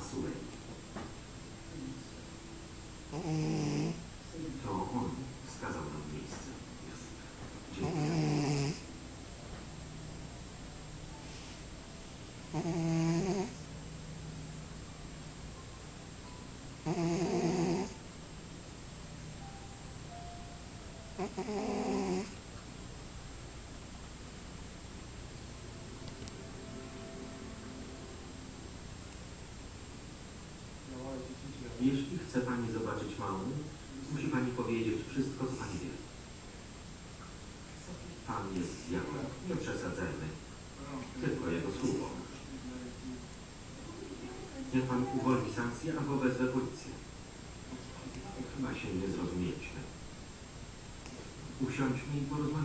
Asurei. To on wskazał nam miejsce. Dziękuję. Jeśli chce pani zobaczyć małą, musi pani powiedzieć wszystko, co pani wie. Pan jest diabłem, nie przesadzajmy. Tylko jego sługą. Niech pan uwolni sankcję, albo wezwę policję. Chyba się nie zrozumieliśmy. Usiądźmy i porozmawiajmy.